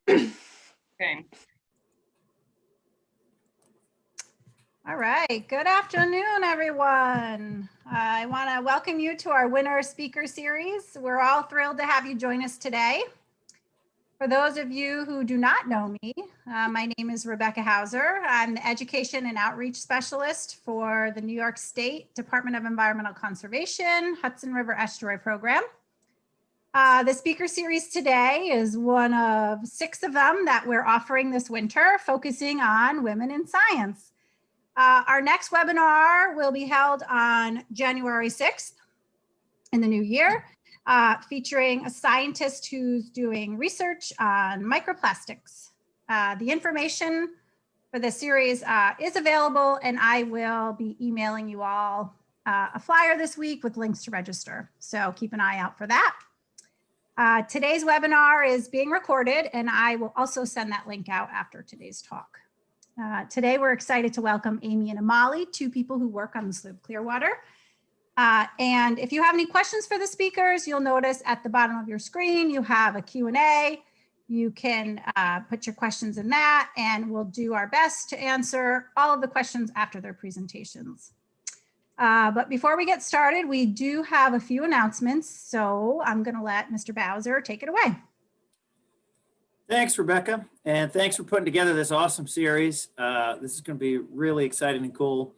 Okay. All right, good afternoon, everyone. I want to welcome you to our winter speaker series. We're all thrilled to have you join us today. For those of you who do not know me, my name is Rebecca Hauser. I'm the Education and Outreach Specialist for the New York State Department of Environmental Conservation Hudson River Estuary Program. The speaker series today is one of 6 of them that we're offering this winter, focusing on women in science. Our next webinar will be held on January 6th in the new year, featuring a scientist who's doing research on microplastics. The information for the series is available, and I will be emailing you all a flyer this week with links to register. So keep an eye out for that. Today's webinar is being recorded, and I will also send that link out after today's talk. Today, we're excited to welcome Amy and Amali, 2 people who work on the Sloop Clearwater. And if you have any questions for the speakers, you'll notice at the bottom of your screen, you have a Q&A. You can put your questions in that, and we'll do our best to answer all of the questions after their presentations. But before we get started, we do have a few announcements. So I'm going to let Mr. Bowser take it away. Thanks, Rebecca, and thanks for putting together this awesome series. This is going to be really exciting and cool.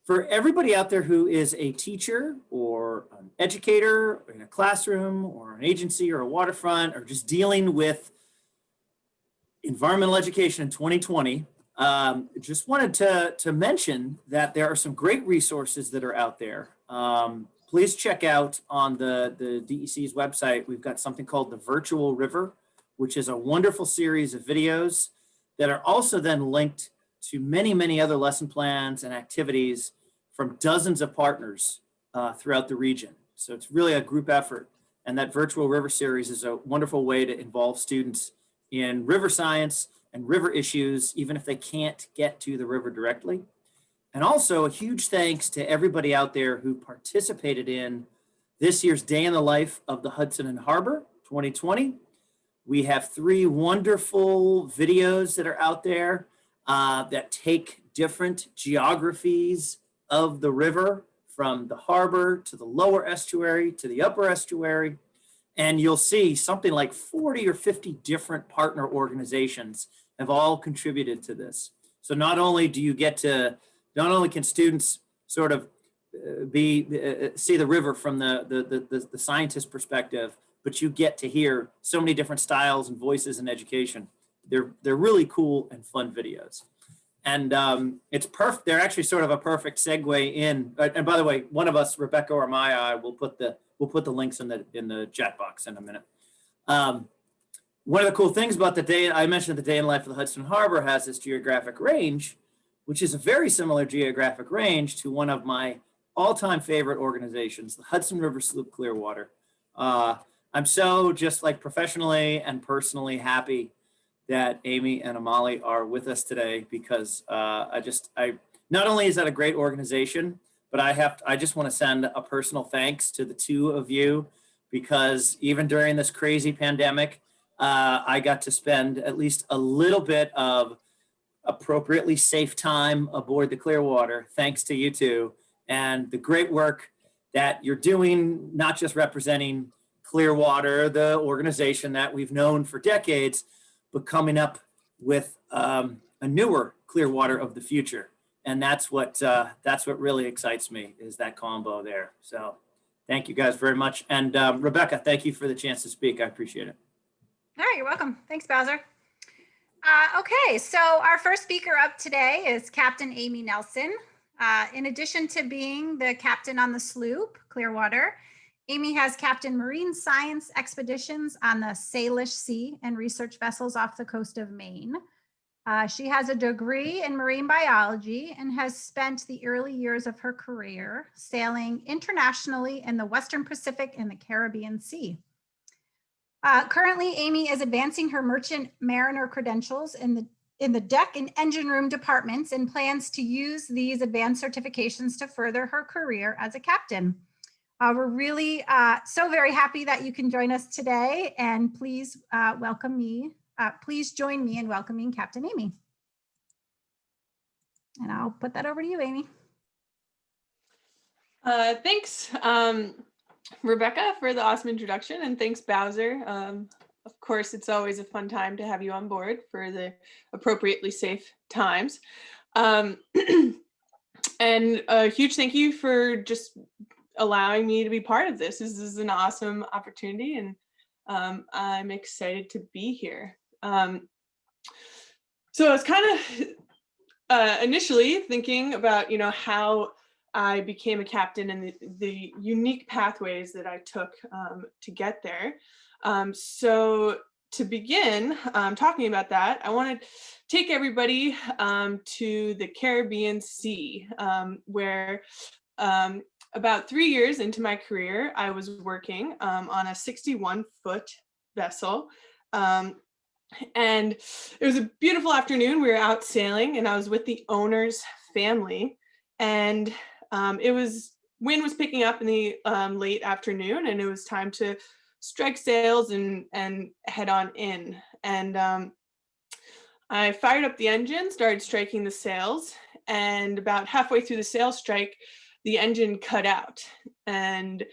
For everybody out there who is a teacher or an educator in a classroom or an agency or a waterfront or just dealing with environmental education in 2020, just wanted to mention that there are some great resources that are out there. Please check out on the DEC's website. We've got something called the Virtual River, which is a wonderful series of videos that are also then linked to many, many other lesson plans and activities from dozens of partners throughout the region. So it's really a group effort. And that Virtual River series is a wonderful way to involve students in river science and river issues, even if they can't get to the river directly. And also a huge thanks to everybody out there who participated in this year's Day in the Life of the Hudson and Harbor 2020. We have 3 wonderful videos that are out there that take different geographies of the river, from the harbor to the lower estuary to the upper estuary. And you'll see something like 40 or 50 different partner organizations have all contributed to this. So not only can students sort of see the river from the scientist perspective, but you get to hear so many different styles and voices in education. They're really cool and fun videos. And it's perfect. They're actually sort of a perfect segue in. And by the way, one of us, Rebecca or Maya, will put the links in the chat box in a minute. One of the cool things about the day, I mentioned the Day in Life of the Hudson Harbor has this geographic range, which is a very similar geographic range to one of my all-time favorite organizations, the Hudson River Sloop Clearwater. I'm so just like professionally and personally happy that Amy and Amali are with us today, because not only is that a great organization, but I just want to send a personal thanks to the 2 of you, because even during this crazy pandemic, I got to spend at least a little bit of appropriately safe time aboard the Clearwater, thanks to you 2, and the great work that you're doing, not just representing Clearwater, the organization that we've known for decades, but coming up with a newer Clearwater of the future. And that's what really excites me, is that combo there. So thank you guys very much. And Rebecca, thank you for the chance to speak. I appreciate it. All right, you're welcome. Thanks, Bowser. Okay, so our first speaker up today is Captain Amy Nelson. In addition to being the captain on the sloop Clearwater, Amy has captained marine science expeditions on the Salish Sea and research vessels off the coast of Maine. She has a degree in marine biology and has spent the early years of her career sailing internationally in the Western Pacific and the Caribbean Sea. Currently, Amy is advancing her merchant mariner credentials in the deck and engine room departments, and plans to use these advanced certifications to further her career as a captain. We're really so very happy that you can join us today, and please welcome me please join me in welcoming Captain Amy. And I'll put that over to you, Amy. Thanks, Rebecca, for the awesome introduction, and thanks, Bowser. Of course, it's always a fun time to have you on board for the appropriately safe times. And a huge thank you for just allowing me to be part of this. This is an awesome opportunity, and I'm excited to be here. So I was kind of initially thinking about, how I became a captain and the unique pathways that I took to get there. So to begin talking about that, I want to take everybody to the Caribbean Sea, where about 3 years into my career, I was working on a 61-foot vessel. And it was a beautiful afternoon. We were out sailing, and I was with the owner's family. And wind was picking up in the late afternoon, and it was time to strike sails and head on in. And I fired up the engine, started striking the sails, and about halfway through the sail strike, the engine cut out. And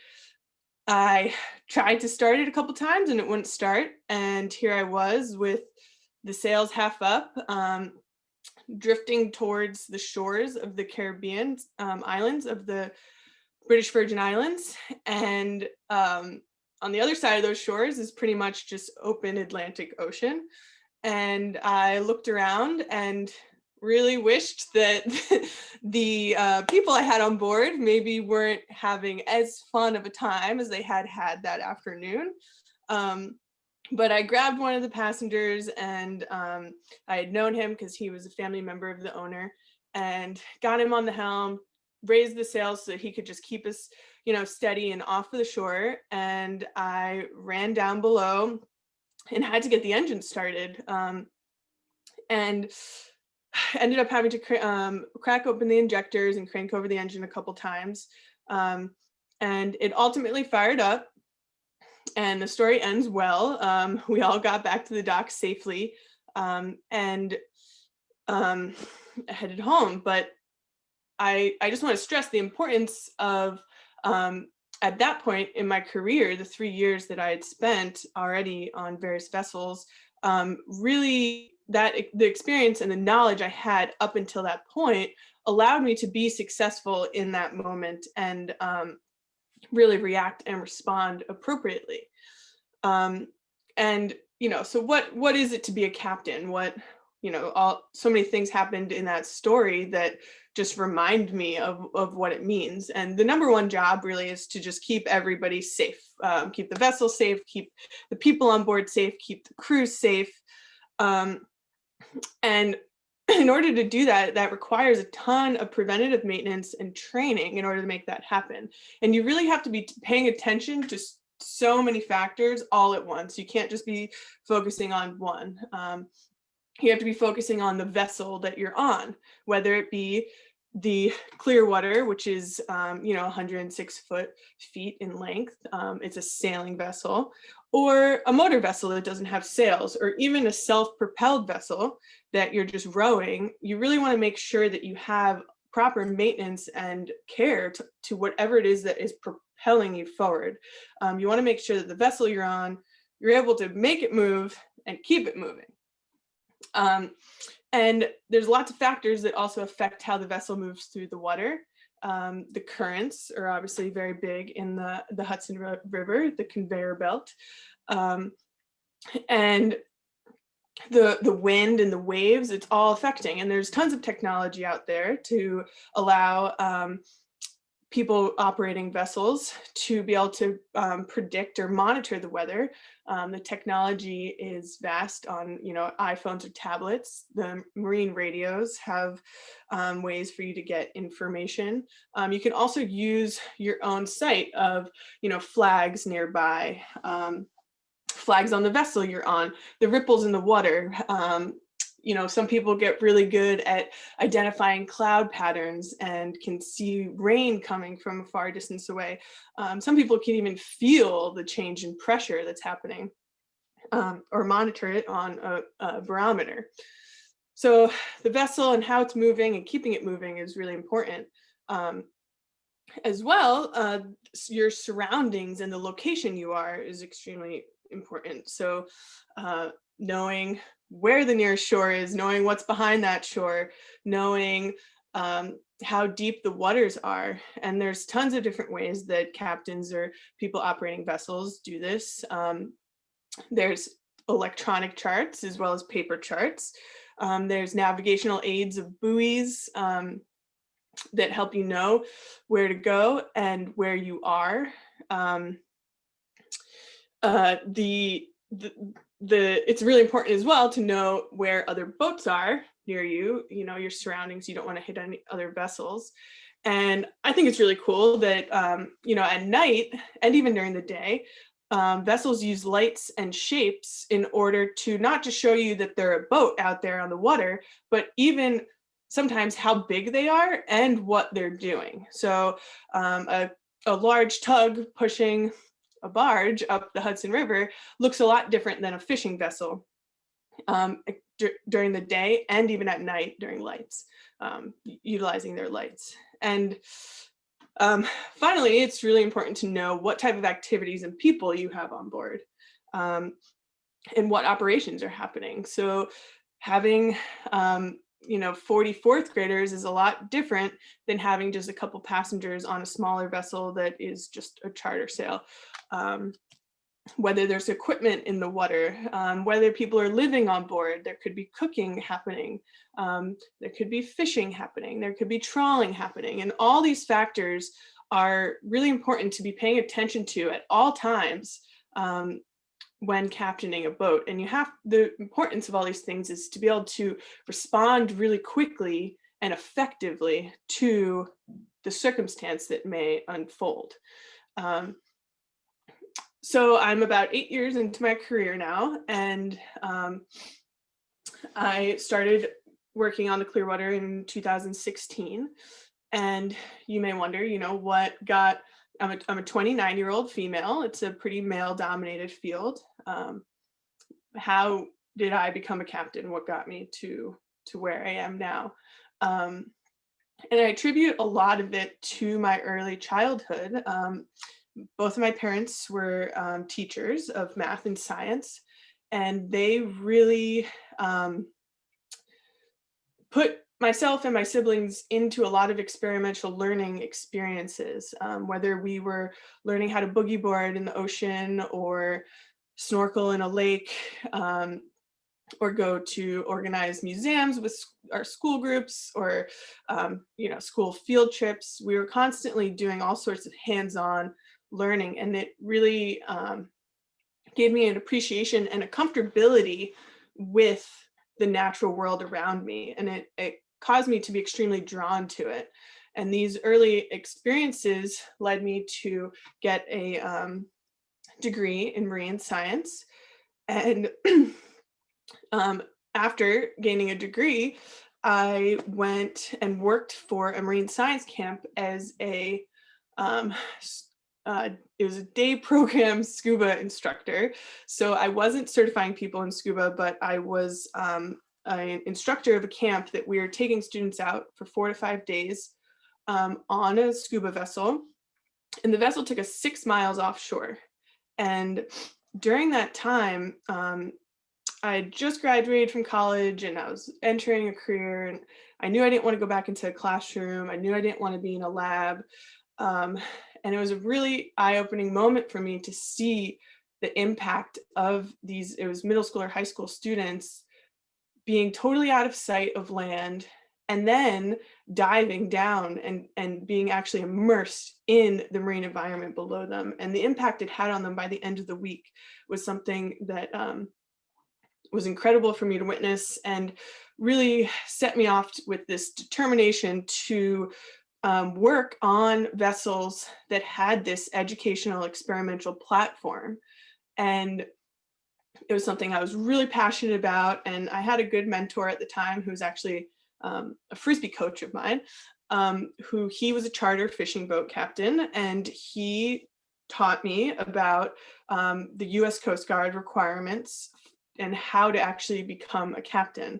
I tried to start it a couple times and it wouldn't start. And here I was with the sails half up, drifting towards the shores of the Caribbean islands of the British Virgin Islands. And on the other side of those shores is pretty much just open Atlantic Ocean. And I looked around and really wished that the people I had on board maybe weren't having as fun of a time as they had that afternoon. But I grabbed one of the passengers, and I had known him because he was a family member of the owner, and got him on the helm, raised the sails so that he could just keep us, steady and off of the shore. And I ran down below and had to get the engine started. And ended up having to crack open the injectors and crank over the engine a couple times. And it ultimately fired up, and the story ends well. We all got back to the dock safely and headed home. But I just want to stress the importance of, at that point in my career, the 3 years that I had spent already on various vessels, really the experience and the knowledge I had up until that point allowed me to be successful in that moment and really react and respond appropriately. And so what is it to be a captain? So many things happened in that story that just remind me of what it means. And the number one job really is to just keep everybody safe, keep the vessel safe, keep the people on board safe, keep the crew safe. And in order to do that, that requires a ton of preventative maintenance and training in order to make that happen. And you really have to be paying attention to so many factors all at once. You can't just be focusing on one. You have to be focusing on the vessel that you're on, whether it be the Clearwater, which is 106 feet in length. It's a sailing vessel, or a motor vessel that doesn't have sails, or even a self-propelled vessel that you're just rowing. You really want to make sure that you have proper maintenance and care to whatever it is that is propelling you forward. You want to make sure that the vessel you're on, you're able to make it move and keep it moving. And there's lots of factors that also affect how the vessel moves through the water. The currents are obviously very big in the Hudson River, the conveyor belt. And the wind and the waves, it's all affecting. And there's tons of technology out there to allow people operating vessels to be able to predict or monitor the weather. The technology is vast on, iPhones or tablets. The marine radios have ways for you to get information. You can also use your own sight of, flags nearby, flags on the vessel you're on, the ripples in the water. Some people get really good at identifying cloud patterns and can see rain coming from a far distance away. Some people can even feel the change in pressure that's happening. or monitor it on a barometer. So the vessel and how it's moving and keeping it moving is really important. As well, your surroundings and the location you are is extremely important. So knowing where the nearest shore is, knowing what's behind that shore, knowing how deep the waters are. And there's tons of different ways that captains or people operating vessels do this. There's electronic charts as well as paper charts. There's navigational aids of buoys that help you know where to go and where you are. It's really important as well to know where other boats are near you, your surroundings. You don't want to hit any other vessels. And I think it's really cool that, at night and even during the day, vessels use lights and shapes in order to not just show you that they're a boat out there on the water, but even sometimes how big they are and what they're doing. So a large tug pushing a barge up the Hudson River looks a lot different than a fishing vessel during the day and even at night during lights, utilizing their lights. And finally, it's really important to know what type of activities and people you have on board and what operations are happening. So having 40 fourth graders is a lot different than having just a couple passengers on a smaller vessel that is just a charter sail. Whether there's equipment in the water, whether people are living on board, there could be cooking happening, there could be fishing happening, there could be trawling happening. And all these factors are really important to be paying attention to at all times when captaining a boat. And the importance of all these things is to be able to respond really quickly and effectively to the circumstance that may unfold. So I'm about 8 years into my career now, and I started working on the Clearwater in 2016. And you may wonder, what got, I'm a 29-year-old female. It's a pretty male-dominated field. How did I become a captain? What got me to where I am now? And I attribute a lot of it to my early childhood. Both of my parents were teachers of math and science, and they really put myself and my siblings into a lot of experiential learning experiences, whether we were learning how to boogie board in the ocean or snorkel in a lake, or go to organized museums with our school groups, or school field trips. We were constantly doing all sorts of hands-on learning, and it really gave me an appreciation and a comfortability with the natural world around me, and it caused me to be extremely drawn to it. And these early experiences led me to get a degree in marine science. And after gaining a degree, I went and worked for a marine science camp as it was a day program scuba instructor. So I wasn't certifying people in scuba, but I was an instructor of a camp that we were taking students out for 4 to 5 days on a scuba vessel. And the vessel took us 6 miles offshore. And during that time, I had just graduated from college and I was entering a career, and I knew I didn't want to go back into a classroom. I knew I didn't want to be in a lab. And it was a really eye-opening moment for me to see the impact of these, it was middle school or high school students being totally out of sight of land, and then diving down and being actually immersed in the marine environment below them. And the impact it had on them by the end of the week was something that was incredible for me to witness, and really set me off with this determination to work on vessels that had this educational experimental platform. And it was something I was really passionate about. And I had a good mentor at the time who was actually a Frisbee coach of mine, he was a charter fishing boat captain, and he taught me about the US Coast Guard requirements and how to actually become a captain,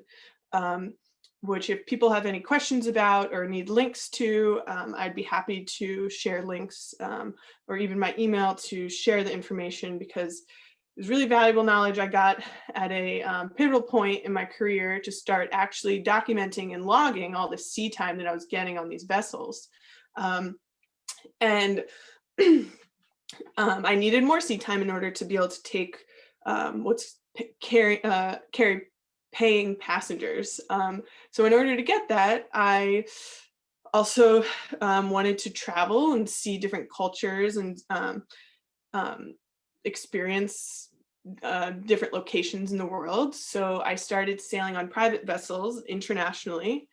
which if people have any questions about or need links to, I'd be happy to share links or even my email to share the information, because it was really valuable knowledge I got at a pivotal point in my career to start actually documenting and logging all the sea time that I was getting on these vessels. And I needed more sea time in order to be able to take carry paying passengers. So in order to get that, I also wanted to travel and see different cultures and experience different locations in the world. So I started sailing on private vessels internationally,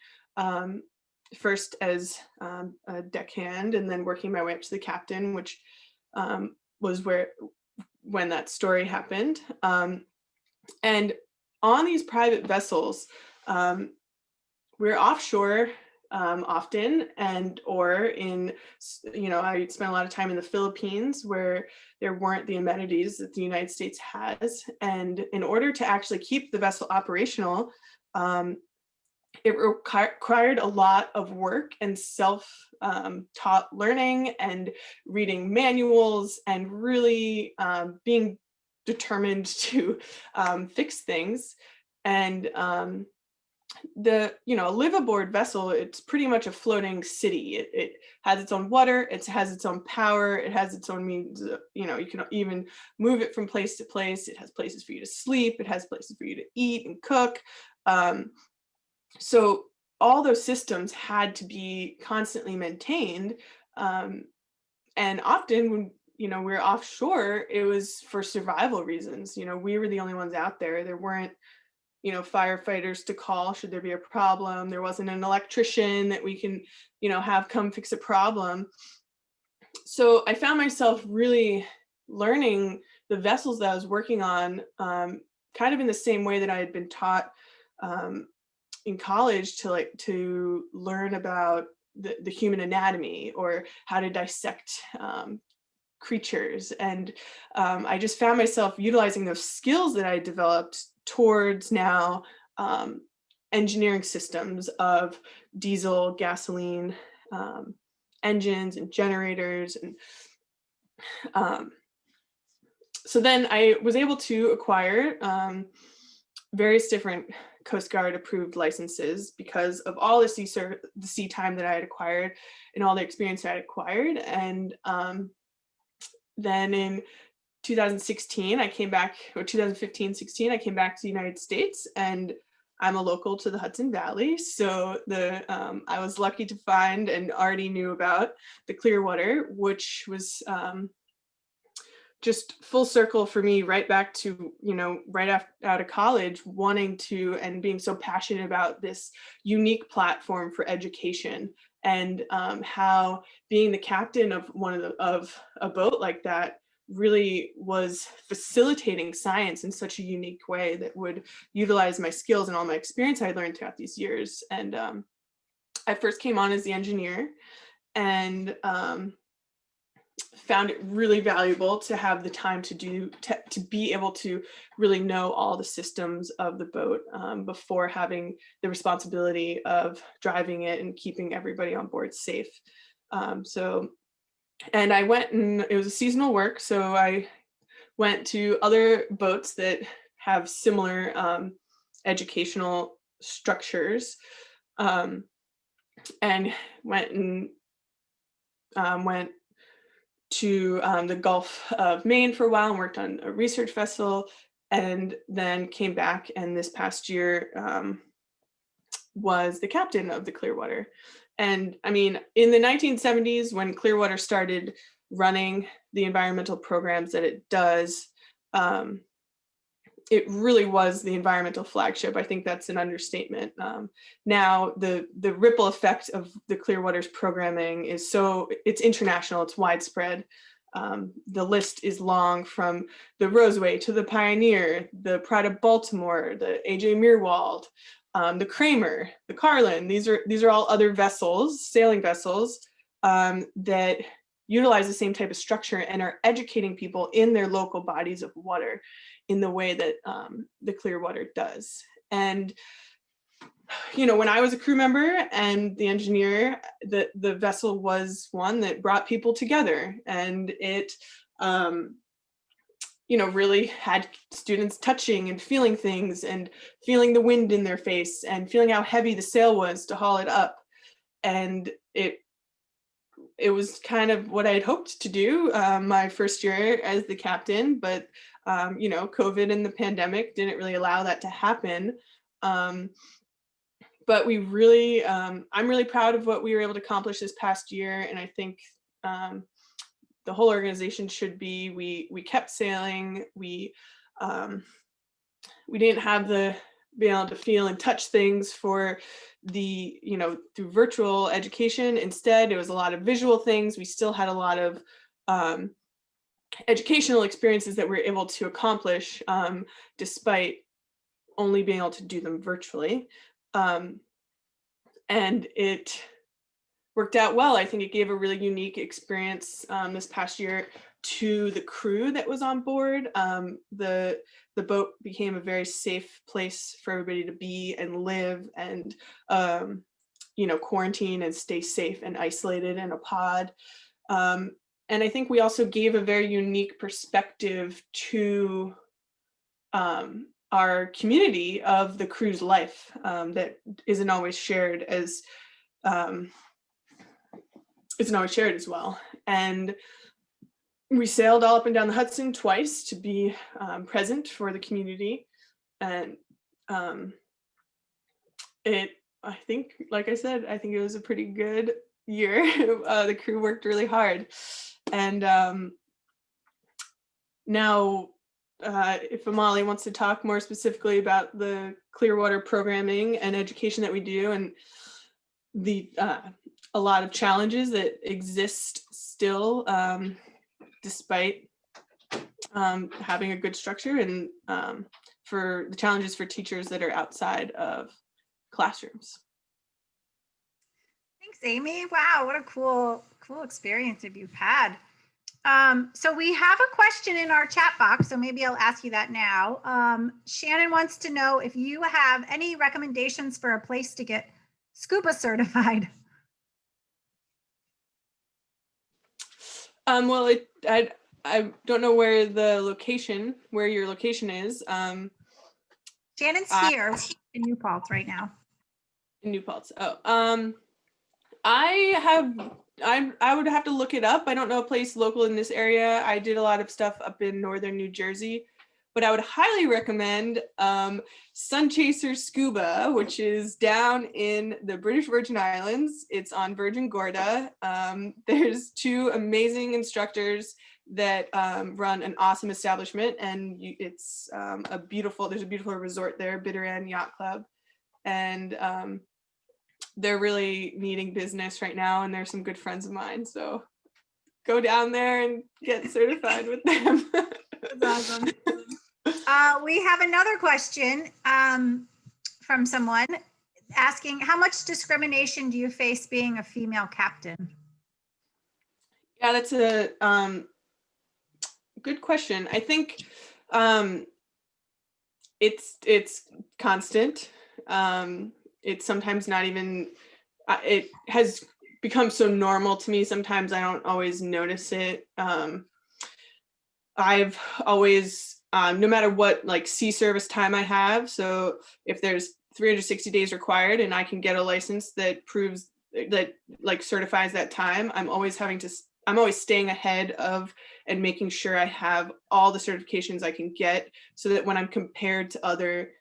first as a deckhand, and then working my way up to the captain, which was when that story happened. And on these private vessels, we're offshore often, or in, I spent a lot of time in the Philippines where there weren't the amenities that the United States has. And in order to actually keep the vessel operational, it required a lot of work and self-taught learning and reading manuals and really being determined to fix things. And a live aboard vessel, it's pretty much a floating city. It has its own water, it has its own power, it has its own means, you can even move it from place to place. It has places for you to sleep, it has places for you to eat and cook. So all those systems had to be constantly maintained. And often when, we're offshore, it was for survival reasons. We were the only ones out there. There weren't, firefighters to call should there be a problem. There wasn't an electrician that we can, have come fix a problem. So I found myself really learning the vessels that I was working on, kind of in the same way that I had been taught in college to learn about the human anatomy or how to dissect creatures. And I just found myself utilizing those skills that I developed towards now engineering systems of diesel, gasoline, engines and generators. And so then I was able to acquire various different Coast Guard approved licenses because of all the sea time that I had acquired and all the experience I had acquired. And then in 2016, I came back, or 2015-16, I came back to the United States, and I'm a local to the Hudson Valley. So I was lucky to find and already knew about the Clearwater, which was just full circle for me, right back to, right out of college, wanting to and being so passionate about this unique platform for education, and how being the captain of of a boat like that really was facilitating science in such a unique way that would utilize my skills and all my experience I learned throughout these years. And I first came on as the engineer, and found it really valuable to have the time to be able to really know all the systems of the boat before having the responsibility of driving it and keeping everybody on board safe. And I went, and it was a seasonal work, so I went to other boats that have similar educational structures, and went to the Gulf of Maine for a while and worked on a research vessel, and then came back, and this past year was the captain of the Clearwater. And I mean, in the 1970s, when Clearwater started running the environmental programs that it does, it really was the environmental flagship. I think that's an understatement. Now the ripple effect of the Clearwater's programming is it's international, it's widespread. The list is long, from the Roseway to the Pioneer, the Pride of Baltimore, the AJ Meerwald, the Kramer, the Carlin. These are all other vessels, sailing vessels, that utilize the same type of structure and are educating people in their local bodies of water in the way that the Clearwater does. And when I was a crew member and the engineer, the vessel was one that brought people together, and it really had students touching and feeling things and feeling the wind in their face and feeling how heavy the sail was to haul it up. And it was kind of what I had hoped to do my first year as the captain, but COVID and the pandemic didn't really allow that to happen. But we really, I'm really proud of what we were able to accomplish this past year. And I think the whole organization should be. We kept sailing. We didn't have being able to feel and touch things for through virtual education. Instead, it was a lot of visual things. We still had a lot of educational experiences that we were able to accomplish despite only being able to do them virtually. And it worked out well. I think it gave a really unique experience this past year to the crew that was on board. The boat became a very safe place for everybody to be and live and quarantine and stay safe and isolated in a pod. And I think we also gave a very unique perspective to our community of the crew's life that isn't always shared as well. And we sailed all up and down the Hudson twice to be present for the community. And I think, like I said, I think it was a pretty good year. The crew worked really hard. And now, if Amali wants to talk more specifically about the Clearwater programming and education that we do, and a lot of challenges that exist still, despite having a good structure, and for the challenges for teachers that are outside of classrooms. Thanks, Amy. Wow, what a cool experience that you've had. So we have a question in our chat box, so maybe I'll ask you that now. Shannon wants to know if you have any recommendations for a place to get scuba certified. Well, I don't know where your location is. Shannon's here in New Paltz right now. In New Paltz. Oh, I would have to look it up. I don't know a place local in this area. I did a lot of stuff up in northern New Jersey, but I would highly recommend Sunchaser Scuba, which is down in the British Virgin Islands. It's on Virgin Gorda. There's two amazing instructors that run an awesome establishment, and it's there's a beautiful resort there, Bitterend Yacht Club, and they're really needing business right now, and they're some good friends of mine. So go down there and get certified with them. That's awesome. We have another question from someone asking, how much discrimination do you face being a female captain? Yeah, that's a good question. I think it's constant. It's sometimes not even, it has become so normal to me. Sometimes I don't always notice it. I've always, no matter what sea service time I have, so if there's 360 days required and I can get a license that proves that certifies that time, I'm always staying ahead of and making sure I have all the certifications I can get, so that when I'm compared to other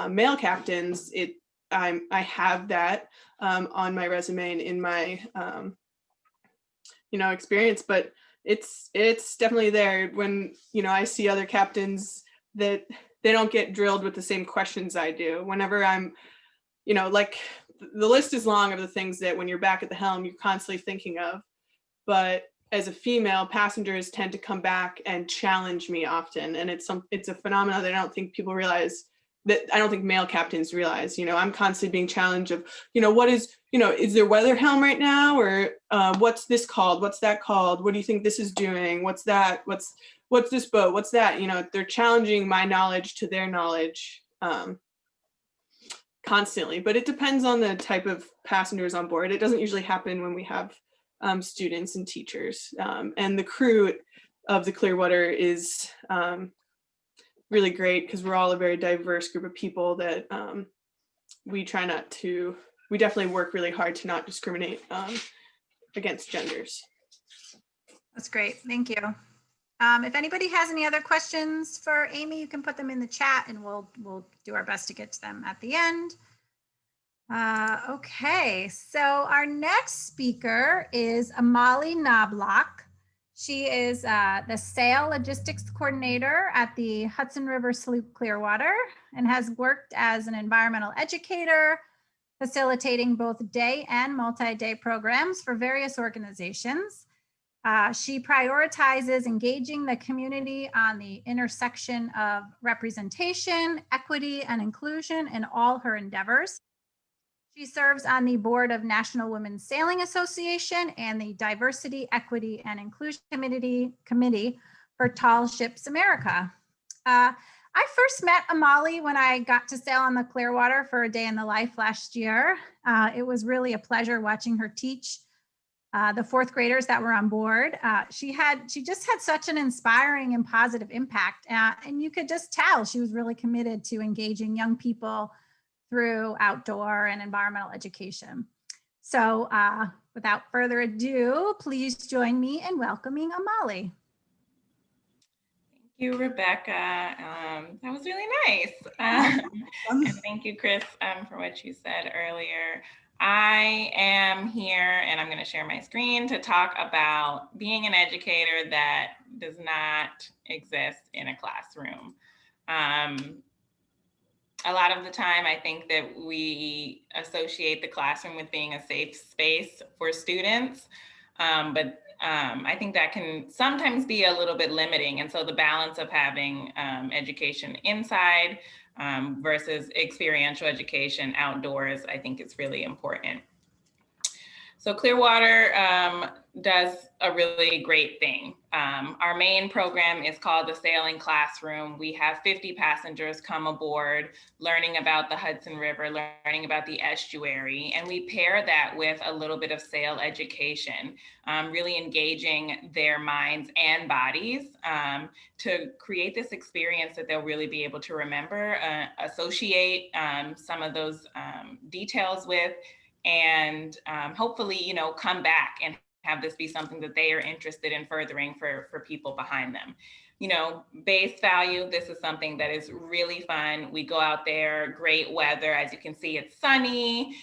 male captains, I have that on my resume and in my experience. But it's definitely there when I see other captains that they don't get drilled with the same questions I do. Whenever I'm the list is long of the things that when you're back at the helm you're constantly thinking of, but as a female, passengers tend to come back and challenge me often, and it's a phenomenon that I don't think people realize that I don't think male captains realize. I'm constantly being challenged of, what is, is there weather helm right now? Or what's this called? What's that called? What do you think this is doing? What's that? What's this boat? What's that? They're challenging my knowledge to their knowledge constantly, but it depends on the type of passengers on board. It doesn't usually happen when we have students and teachers. And the crew of the Clearwater is really great because we're all a very diverse group of people that we definitely work really hard to not discriminate against genders. That's great. Thank you. If anybody has any other questions for Amy, you can put them in the chat and we'll do our best to get to them at the end. Okay, so our next speaker is Amali Knobloch. She is the Sail Logistics Coordinator at the Hudson River Sloop Clearwater and has worked as an environmental educator, facilitating both day and multi-day programs for various organizations. She prioritizes engaging the community on the intersection of representation, equity, and inclusion in all her endeavors. She serves on the board of National Women's Sailing Association and the Diversity, Equity, and Inclusion Committee for Tall Ships America. I first met Amali when I got to sail on the Clearwater for a day in the life last year. It was really a pleasure watching her teach the fourth graders that were on board. She just had such an inspiring and positive impact. And you could just tell she was really committed to engaging young people through outdoor and environmental education. So without further ado, please join me in welcoming Amali. Thank you, Rebecca. That was really nice. And thank you, Chris, for what you said earlier. I am here and I'm going to share my screen to talk about being an educator that does not exist in a classroom. A lot of the time, I think that we associate the classroom with being a safe space for students, but I think that can sometimes be a little bit limiting. And so the balance of having education inside versus experiential education outdoors, I think is really important. So Clearwater does a really great thing. Our main program is called the Sailing Classroom. We have 50 passengers come aboard, learning about the Hudson River, learning about the estuary, and we pair that with a little bit of sail education, really engaging their minds and bodies to create this experience that they'll really be able to remember, associate some of those details with, and hopefully, come back and have this be something that they are interested in furthering for people behind them. Base value, this is something that is really fun. We go out there, great weather. As you can see, it's sunny.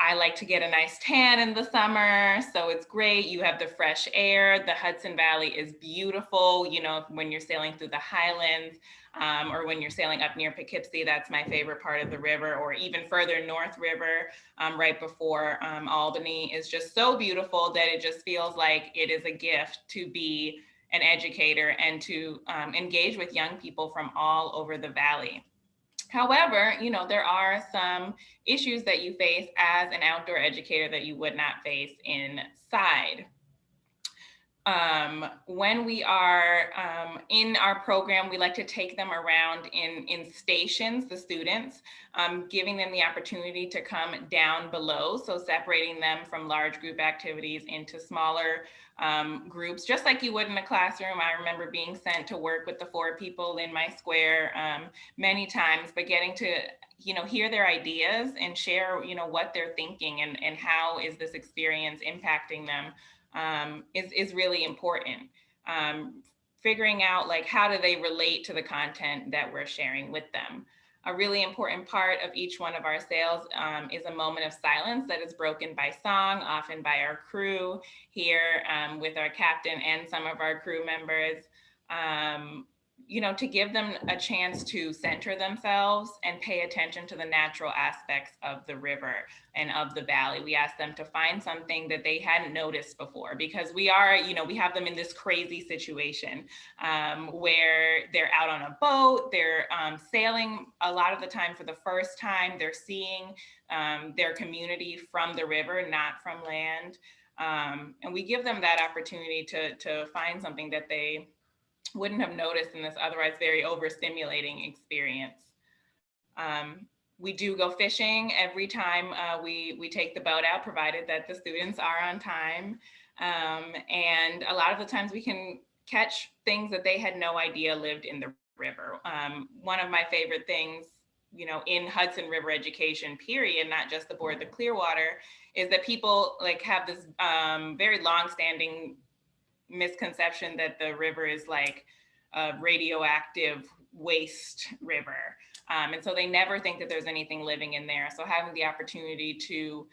I like to get a nice tan in the summer, so it's great. You have the fresh air. The Hudson Valley is beautiful. When you're sailing through the Highlands, or when you're sailing up near Poughkeepsie, that's my favorite part of the river, or even further North River, right before Albany, is just so beautiful that it just feels like it is a gift to be an educator and to engage with young people from all over the valley. However, there are some issues that you face as an outdoor educator that you would not face inside. When we are in our program, we like to take them around in stations, the students, giving them the opportunity to come down below. So separating them from large group activities into smaller groups, just like you would in a classroom. I remember being sent to work with the 4 people in my square many times, but getting to hear their ideas and share what they're thinking and how is this experience impacting them is really important. Figuring out how do they relate to the content that we're sharing with them. A really important part of each one of our sails is a moment of silence that is broken by song, often by our crew here with our captain and some of our crew members. to give them a chance to center themselves and pay attention to the natural aspects of the river and of the valley. We ask them to find something that they hadn't noticed before, because we have them in this crazy situation where they're out on a boat, they're sailing a lot of the time for the first time, they're seeing their community from the river, not from land. And we give them that opportunity to find something that they wouldn't have noticed in this otherwise very overstimulating experience. We do go fishing every time we take the boat out, provided that the students are on time. And a lot of the times we can catch things that they had no idea lived in the river. One of my favorite things, in Hudson River education, period, not just aboard the Clearwater, is that people have this very long-standing misconception that the river is like a radioactive waste river. And so they never think that there's anything living in there. So having the opportunity to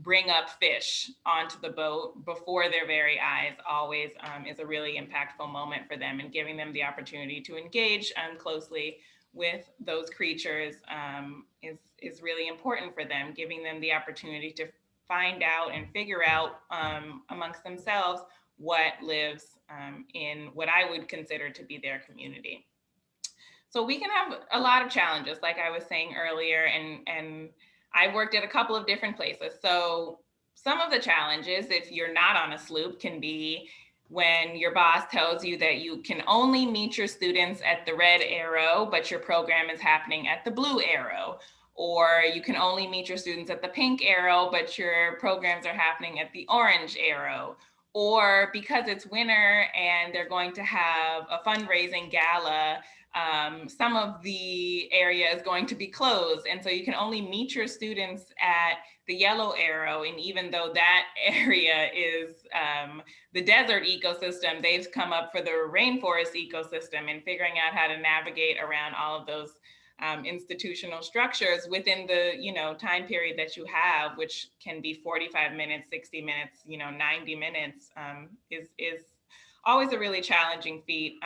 bring up fish onto the boat before their very eyes always is a really impactful moment for them, and giving them the opportunity to engage closely with those creatures is really important for them, giving them the opportunity to find out and figure out amongst themselves what lives in what I would consider to be their community. So we can have a lot of challenges, like I was saying earlier, and I worked at a couple of different places. So some of the challenges, if you're not on a sloop, can be when your boss tells you that you can only meet your students at the red arrow, but your program is happening at the blue arrow. Or you can only meet your students at the pink arrow, but your programs are happening at the orange arrow. Or because it's winter and they're going to have a fundraising gala, some of the area is going to be closed. And so you can only meet your students at the yellow arrow. And even though that area is the desert ecosystem, they've come up for the rainforest ecosystem, and figuring out how to navigate around all of those institutional structures within the time period that you have, which can be 45 minutes, 60 minutes, 90 minutes, is always a really challenging feat,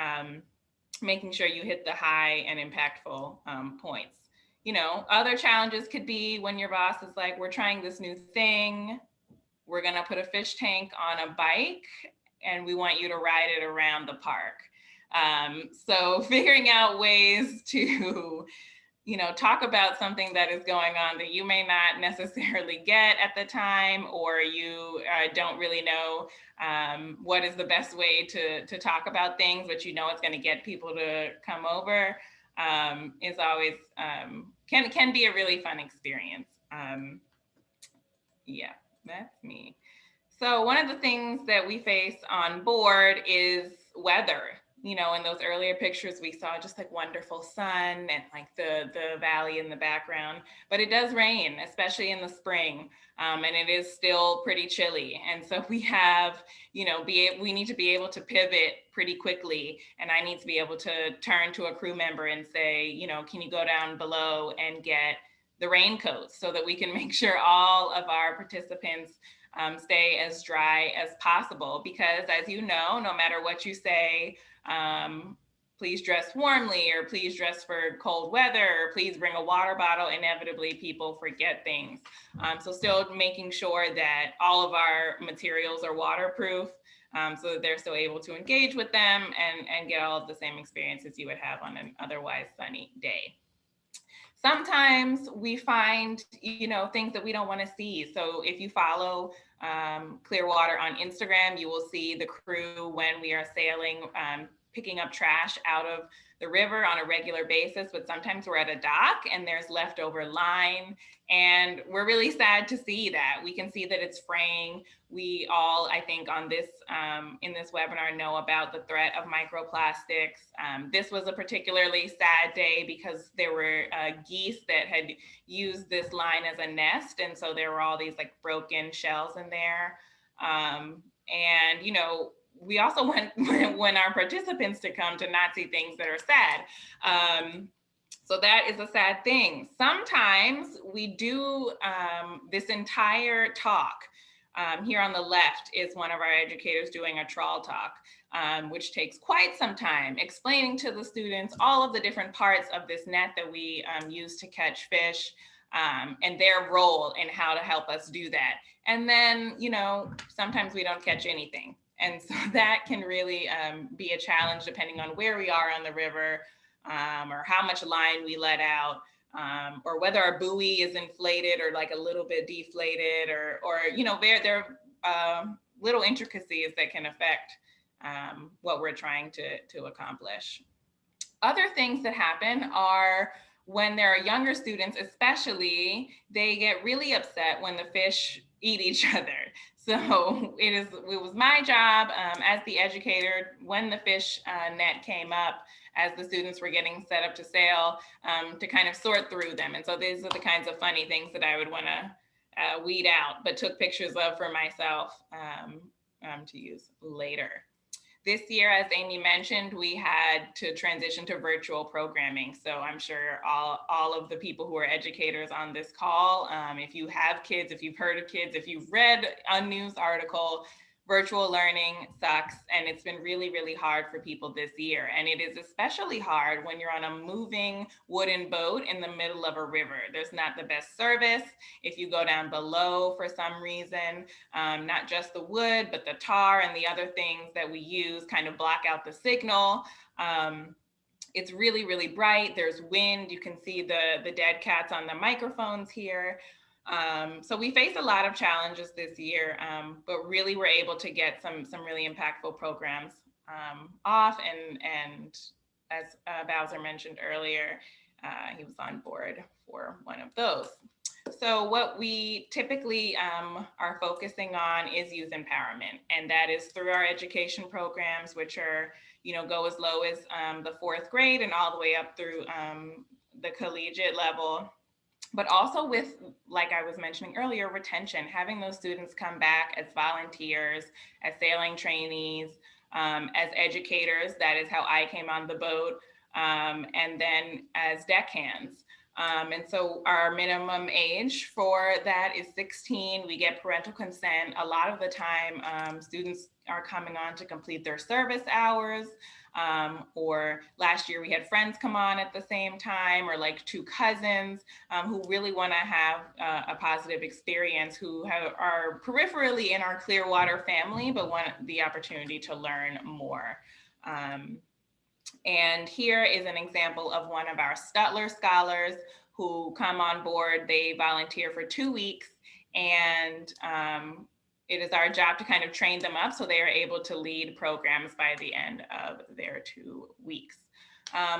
making sure you hit the high and impactful points. Other challenges could be when your boss is like, we're trying this new thing, we're gonna put a fish tank on a bike and we want you to ride it around the park. So figuring out ways to, talk about something that is going on that you may not necessarily get at the time, or you don't really know what is the best way to talk about things, but it's going to get people to come over, is always, can be a really fun experience. Yeah, that's me. So one of the things that we face on board is weather. In those earlier pictures, we saw just wonderful sun and the valley in the background, but it does rain, especially in the spring. And it is still pretty chilly. And so we have, we need to be able to pivot pretty quickly. And I need to be able to turn to a crew member and say, can you go down below and get the raincoats so that we can make sure all of our participants stay as dry as possible. Because as you know, no matter what you say, please dress warmly, or please dress for cold weather, or please bring a water bottle, inevitably people forget things. So still making sure that all of our materials are waterproof, so that they're still able to engage with them and get all of the same experiences you would have on an otherwise sunny day. Sometimes we find, things that we don't want to see. So if you follow Clearwater on Instagram, you will see the crew when we are sailing, picking up trash out of the river on a regular basis, but sometimes we're at a dock and there's leftover line, and we're really sad to see that. We can see that it's fraying. We all, I think, on this in this webinar know about the threat of microplastics. This was a particularly sad day because there were geese that had used this line as a nest, and so there were all these broken shells in there. And we also want our participants to come to not see things that are sad. So that is a sad thing. Sometimes we do this entire talk Here on the left is one of our educators doing a trawl talk, which takes quite some time, explaining to the students all of the different parts of this net that we use to catch fish, and their role in how to help us do that. And then, you know, sometimes we don't catch anything. And so that can really be a challenge depending on where we are on the river, or how much line we let out, or whether our buoy is inflated or like a little bit deflated, or you know, there are little intricacies that can affect what we're trying to accomplish. Other things that happen are when there are younger students, especially, they get really upset when the fish eat each other. So it was my job as the educator when the fish net came up, as the students were getting set up to sail, to kind of sort through them. And so these are the kinds of funny things that I would want to weed out, but took pictures of for myself to use later. This year, as Amy mentioned, we had to transition to virtual programming. So I'm sure all of the people who are educators on this call, if you have kids, if you've heard of kids, if you've read a news article, virtual learning sucks, and it's been really, really hard for people this year. And it is especially hard when you're on a moving wooden boat in the middle of a river. There's not the best service. If you go down below for some reason, not just the wood, but the tar and the other things that we use kind of block out the signal. It's really, really bright. There's wind. You can see the dead cats on the microphones here. So we faced a lot of challenges this year, but really were able to get some really impactful programs off. And as Bowser mentioned earlier, he was on board for one of those. So what we typically are focusing on is youth empowerment, and that is through our education programs, which are, you know, go as low as the 4th grade and all the way up through the collegiate level. But also with, like I was mentioning earlier, retention, having those students come back as volunteers, as sailing trainees, as educators. That is how I came on the boat, and then as deckhands. And so our minimum age for that is 16. We get parental consent. A lot of the time, students are coming on to complete their service hours. Or last year we had friends come on at the same time, or like 2 cousins who really want to have a positive experience, who are peripherally in our Clearwater family, but want the opportunity to learn more. And here is an example of one of our Stutler scholars who come on board. They volunteer for 2 weeks, and it is our job to kind of train them up so they are able to lead programs by the end of their 2 weeks.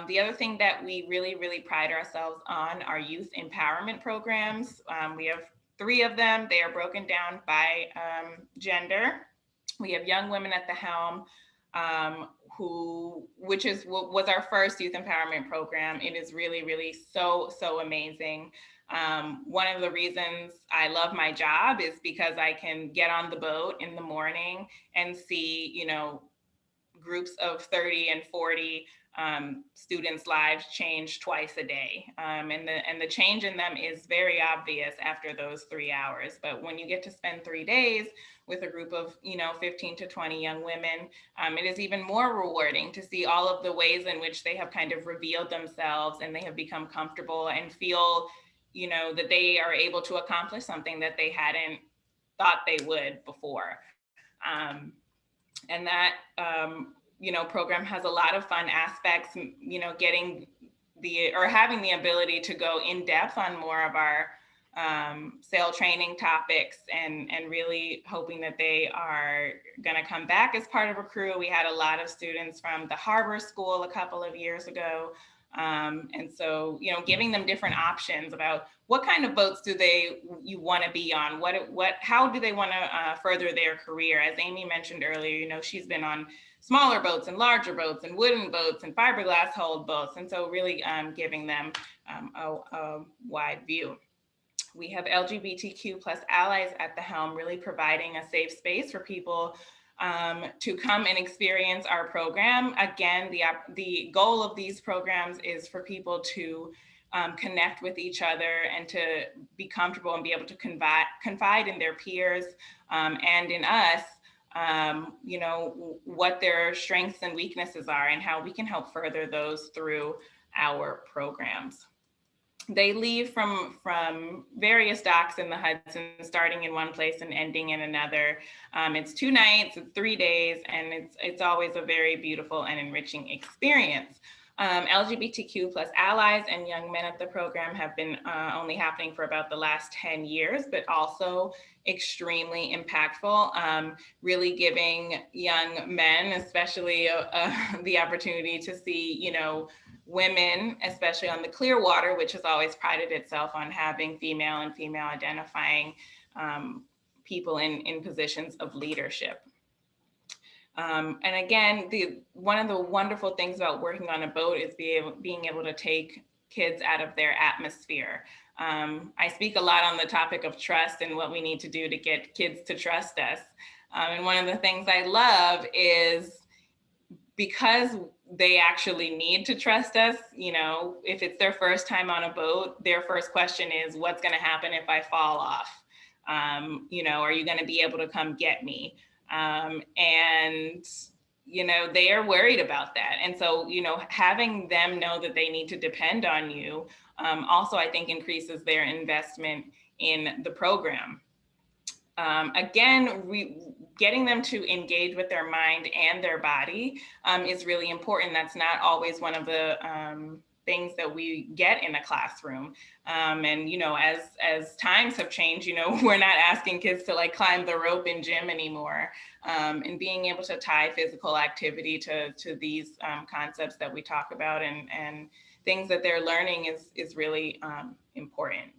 The other thing that we really, really pride ourselves on are youth empowerment programs. We have 3 of them. They are broken down by gender. We have Young Women at the Helm, which was our first youth empowerment program. It is really, really so amazing. One of the reasons I love my job is because I can get on the boat in the morning and see, you know, groups of 30 and 40 students' lives change twice a day. And the change in them is very obvious after those 3 hours. But when you get to spend 3 days with a group of, you know, 15 to 20 young women, it is even more rewarding to see all of the ways in which they have kind of revealed themselves, and they have become comfortable and feel, you know, that they are able to accomplish something that they hadn't thought they would before. And that, you know, program has a lot of fun aspects, you know, having the ability to go in depth on more of our sail training topics, and really hoping that they are going to come back as part of a crew. We had a lot of students from the Harbor School a couple of years ago. And so, you know, giving them different options about what kind of boats you want to be on, how do they want to further their career? As Amy mentioned earlier, you know, she's been on smaller boats and larger boats and wooden boats and fiberglass hulled boats. And so really giving them a wide view. We have LGBTQ plus allies at the helm, really providing a safe space for people to come and experience our program. Again, the goal of these programs is for people to connect with each other and to be comfortable and be able to confide in their peers and in us, you know, what their strengths and weaknesses are and how we can help further those through our programs. They leave from various docks in the Hudson, starting in one place and ending in another. It's 2 nights, it's 3 days, and it's always a very beautiful and enriching experience. LGBTQ plus allies and young men at the program have been only happening for about the last 10 years, but also extremely impactful, really giving young men, especially the opportunity to see, you know, women, especially on the Clearwater, which has always prided itself on having female and female identifying people in positions of leadership. And again, one of the wonderful things about working on a boat is being able to take kids out of their atmosphere. I speak a lot on the topic of trust and what we need to do to get kids to trust us. And one of the things I love is, because they actually need to trust us, you know, if it's their first time on a boat, their first question is, what's going to happen if I fall off? You know, are you going to be able to come get me? And, you know, they are worried about that. And so, you know, having them know that they need to depend on you also, I think, increases their investment in the program. Again, getting them to engage with their mind and their body is really important. That's not always one of the things that we get in a classroom. And, you know, as times have changed, you know, we're not asking kids to like climb the rope in gym anymore. And being able to tie physical activity to these concepts that we talk about and things that they're learning is really important.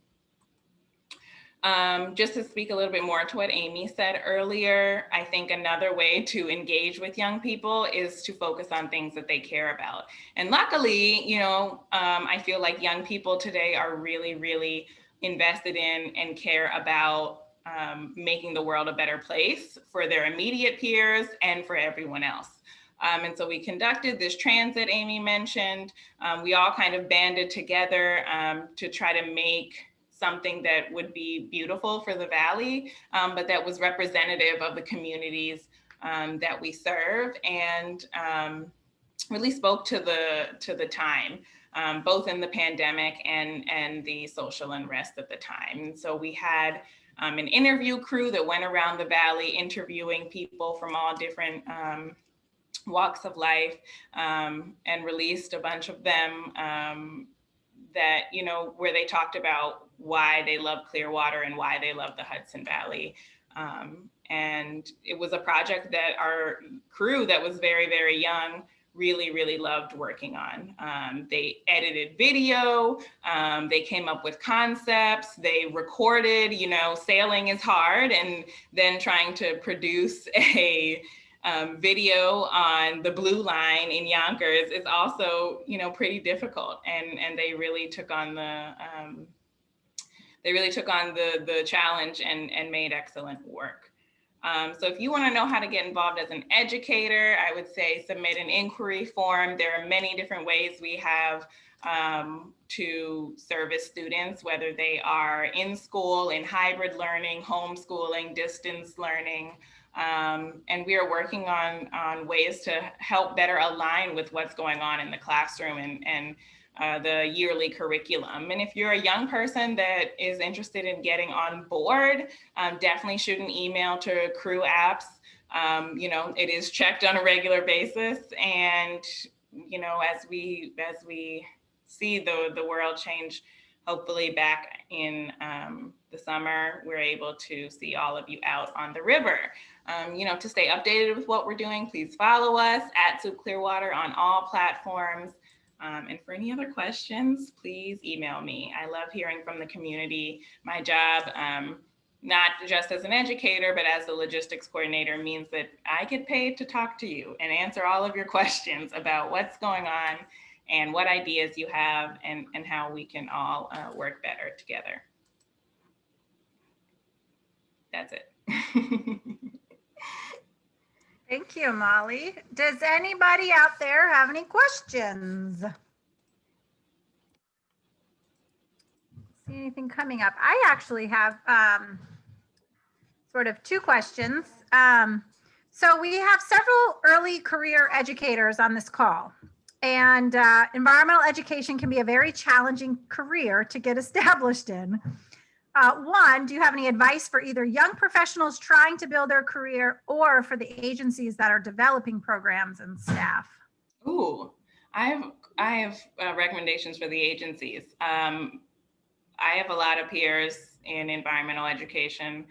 Just to speak a little bit more to what Amy said earlier, I think another way to engage with young people is to focus on things that they care about. And luckily, you know, I feel like young people today are really, really invested in and care about making the world a better place for their immediate peers and for everyone else. And so we conducted this transit Amy mentioned. We all kind of banded together to try to make something that would be beautiful for the Valley, but that was representative of the communities that we serve, and really spoke to the time, both in the pandemic and the social unrest at the time. And so we had an interview crew that went around the Valley interviewing people from all different walks of life, and released a bunch of them that, you know, where they talked about why they love Clearwater and why they love the Hudson Valley. And it was a project that our crew that was very, very young really, really loved working on. They edited video, they came up with concepts, they recorded, you know, sailing is hard, and then trying to produce a video on the Blue Line in Yonkers is also, you know, pretty difficult. And they really took on the challenge and made excellent work. So if you want to know how to get involved as an educator, I would say submit an inquiry form. There are many different ways we have to service students, whether they are in school, in hybrid learning, homeschooling, distance learning. And we are working on ways to help better align with what's going on in the classroom and the yearly curriculum. And if you're a young person that is interested in getting on board, definitely shoot an email to Crew Apps. You know, it is checked on a regular basis. And, you know, as we see the world change, hopefully back in the summer, we're able to see all of you out on the river. You know, to stay updated with what we're doing, please follow us at Sloop Clearwater on all platforms. And for any other questions, please email me. I love hearing from the community. My job, not just as an educator, but as a logistics coordinator, means that I get paid to talk to you and answer all of your questions about what's going on and what ideas you have and how we can all work better together. That's it. Thank you, Molly. Does anybody out there have any questions? see anything coming up. I actually have sort of two questions. So we have several early career educators on this call, and environmental education can be a very challenging career to get established in. One, do you have any advice for either young professionals trying to build their career or for the agencies that are developing programs and staff? Ooh, I have recommendations for the agencies. I have a lot of peers in environmental education.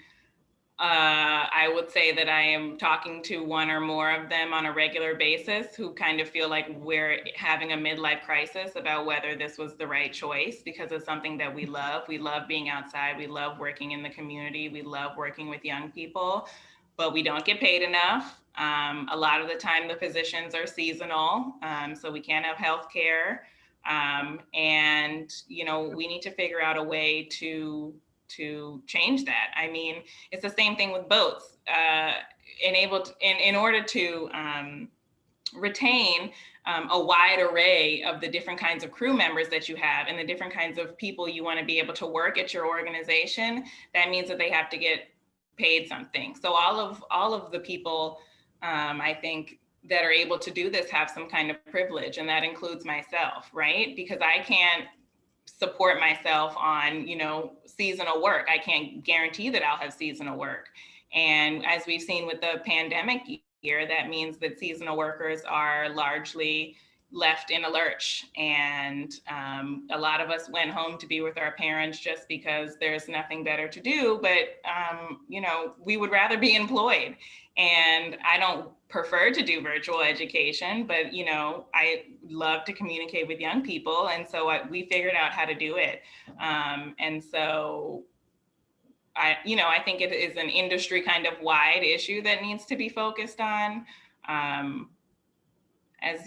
I would say that I am talking to one or more of them on a regular basis who kind of feel like we're having a midlife crisis about whether this was the right choice, because it's something that we love. We love being outside. We love working in the community. We love working with young people, but we don't get paid enough. A lot of the time the positions are seasonal, so we can't have health care. And, we need to figure out a way to change that. I mean, it's the same thing with boats. In order to retain a wide array of the different kinds of crew members that you have and the different kinds of people you want to be able to work at your organization, that means that they have to get paid something. So all of the people, I think, that are able to do this have some kind of privilege, and that includes myself, right? Because I can't support myself on, seasonal work. I can't guarantee that I'll have seasonal work. And as we've seen with the pandemic year, that means that seasonal workers are largely left in a lurch. And a lot of us went home to be with our parents just because there's nothing better to do. But, we would rather be employed. And I don't prefer to do virtual education, but, I love to communicate with young people. And so we figured out how to do it. And so I think it is an industry kind of wide issue that needs to be focused on. As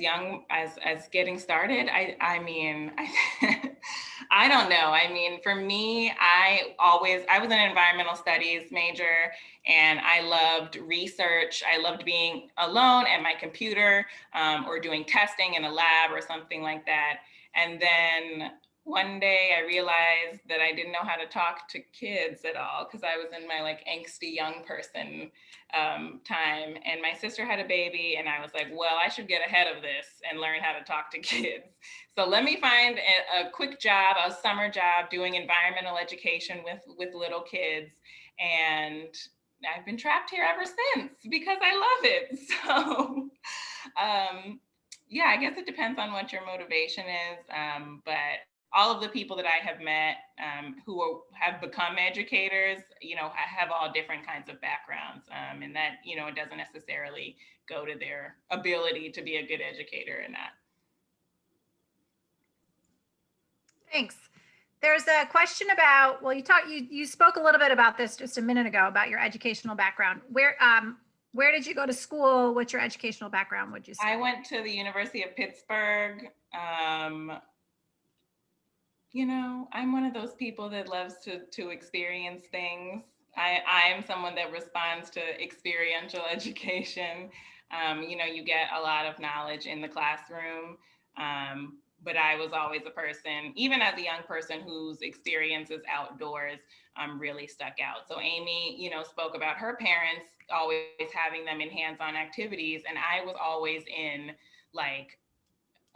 getting started, I mean, I don't know. I mean, for me, I was an environmental studies major, and I loved research. I loved being alone at my computer or doing testing in a lab or something like that. And then one day I realized that I didn't know how to talk to kids at all, because I was in my angsty young person time, and my sister had a baby, and I was like, well, I should get ahead of this and learn how to talk to kids. So let me find a quick job, a summer job doing environmental education with little kids. And I've been trapped here ever since because I love it. So yeah, I guess it depends on what your motivation is. But all of the people that I have met who have become educators, have all different kinds of backgrounds. And that, it doesn't necessarily go to their ability to be a good educator or not. Thanks. There's a question about, well, you spoke a little bit about this just a minute ago about your educational background. Where did you go to school? What's your educational background? Would you say? I went to the University of Pittsburgh. I'm one of those people that loves to experience things. I am someone that responds to experiential education. You get a lot of knowledge in the classroom, but I was always a person, even as a young person, whose experiences outdoors really stuck out. So Amy, spoke about her parents always having them in hands-on activities, and I was always in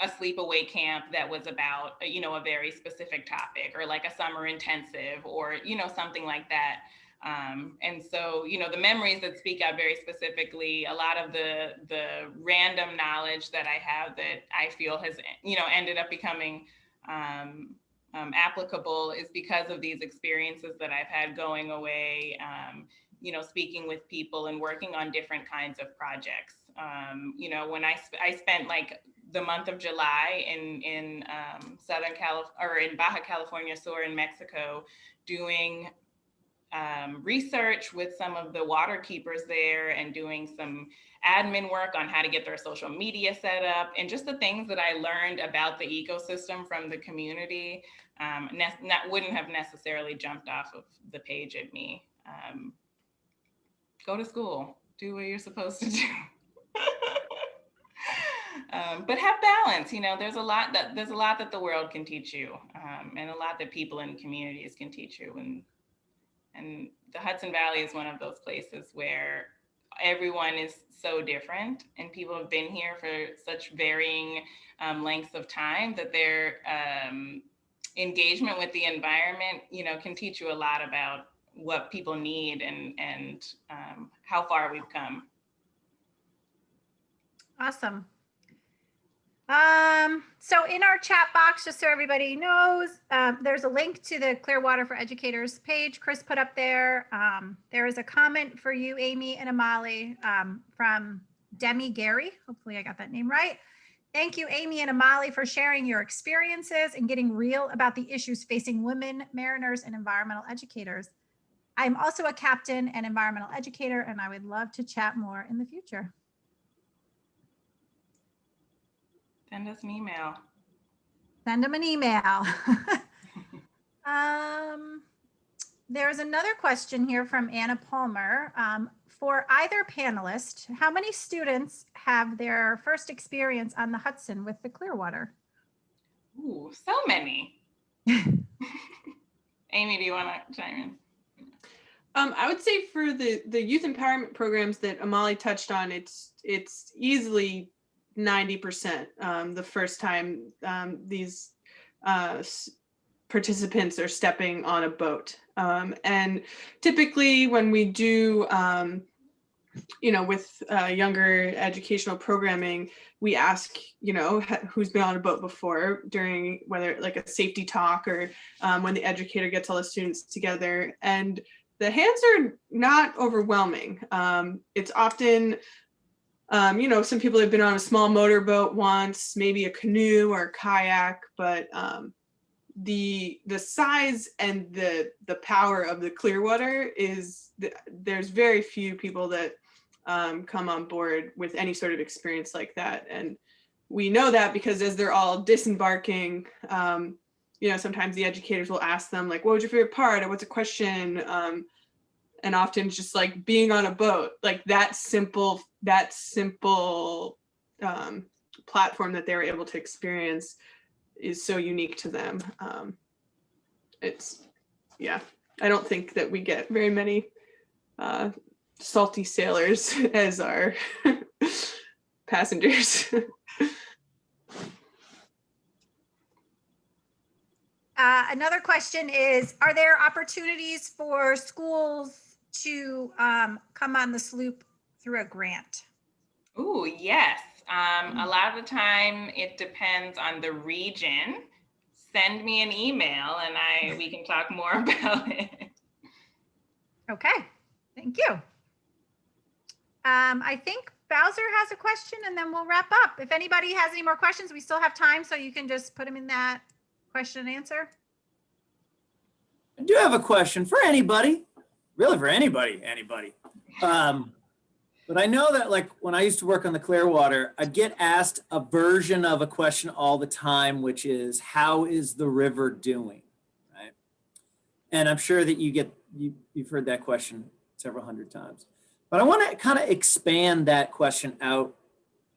a sleepaway camp that was about, a very specific topic, or a summer intensive, or, something like that. And so, the memories that speak out very specifically, a lot of the random knowledge that I have that I feel has, ended up becoming applicable is because of these experiences that I've had going away, speaking with people and working on different kinds of projects. When I spent the month of July in Southern California, or in Baja California Sur in Mexico, doing research with some of the water keepers there and doing some admin work on how to get their social media set up, and just the things that I learned about the ecosystem from the community wouldn't have necessarily jumped off of the page at me. Go to school, do what you're supposed to do. But have balance. You know, there's a lot that the world can teach you, and a lot that people in communities can teach you. And the Hudson Valley is one of those places where everyone is so different, and people have been here for such varying lengths of time that their engagement with the environment, you know, can teach you a lot about what people need and how far we've come. Awesome. So in our chat box, just so everybody knows, there's a link to the Clearwater for Educators page Chris put up there. There is a comment for you, Amy and Amali, from Demi Gary. Hopefully I got that name right. Thank you, Amy and Amali, for sharing your experiences and getting real about the issues facing women, mariners, and environmental educators. I'm also a captain and environmental educator, and I would love to chat more in the future. Send us an email. Send them an email. There's another question here from Anna Palmer. For either panelist, how many students have their first experience on the Hudson with the Clearwater? Ooh, so many. Amy, do you want to chime in? I would say for the youth empowerment programs that Amali touched on, it's easily 90% the first time these participants are stepping on a boat. And typically when we do, you know, with younger educational programming, we ask, you know, who's been on a boat before during whether like a safety talk or when the educator gets all the students together. And the hands are not overwhelming. It's often, you know, some people have been on a small motorboat once, maybe a canoe or a kayak, but the size and the power of the Clearwater is, there's very few people that come on board with any sort of experience like that. And we know that because as they're all disembarking, you know, sometimes the educators will ask them like, what was your favorite part, or what's a question? And often just like being on a boat, like that simple platform that they were able to experience is so unique to them. It's, yeah, I don't think that we get very many salty sailors as our passengers. Another question is, are there opportunities for schools to come on the Sloop through a grant? Ooh, yes. A lot of the time it depends on the region. Send me an email and we can talk more about it. Okay, thank you. I think Hauser has a question and then we'll wrap up. If anybody has any more questions, we still have time, so you can just put them in that question and answer. I do have a question for anybody, really for anybody. But I know that like when I used to work on the Clearwater, I'd get asked a version of a question all the time, which is, how is the river doing, right? And I'm sure that you've heard that question several hundred times. But I want to kind of expand that question out,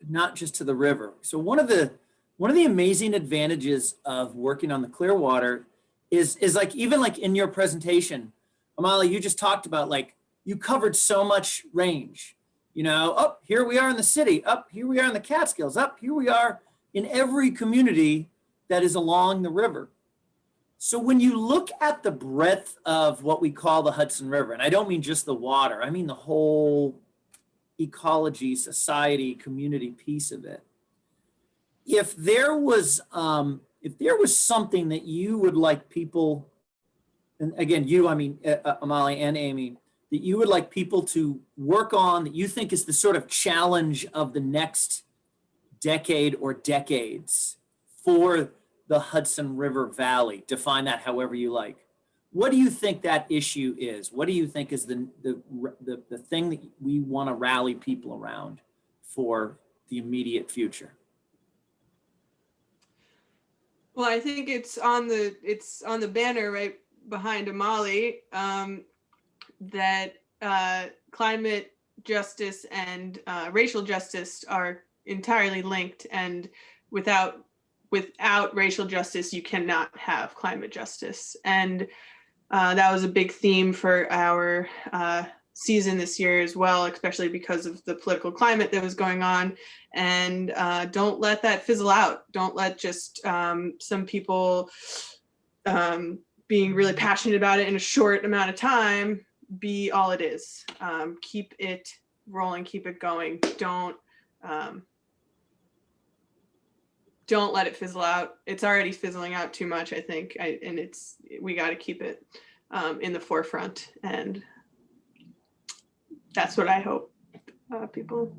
not just to the river. So one of the amazing advantages of working on the Clearwater is like, even like in your presentation, Amali, you just talked about like, you covered so much range, you know, up here we are in the city, up here we are in the Catskills, up here we are in every community that is along the river. So when you look at the breadth of what we call the Hudson River, and I don't mean just the water, I mean the whole ecology, society, community piece of it. If there was something that you would like people, and again, you, I mean, Amali and Amy, that you would like people to work on, that you think is the sort of challenge of the next decade or decades for the Hudson River Valley, define that however you like. What do you think that issue is? What do you think is the thing that we want to rally people around for the immediate future? Well, I think it's on the banner right behind Amali, that climate justice and racial justice are entirely linked, and without racial justice, you cannot have climate justice. And that was a big theme for our season this year as well, especially because of the political climate that was going on. And don't let that fizzle out. Don't let just some people being really passionate about it in a short amount of time be all it is. Keep it rolling, keep it going. Don't let it fizzle out. It's already fizzling out too much, I think. We got to keep it in the forefront, and that's what I hope people.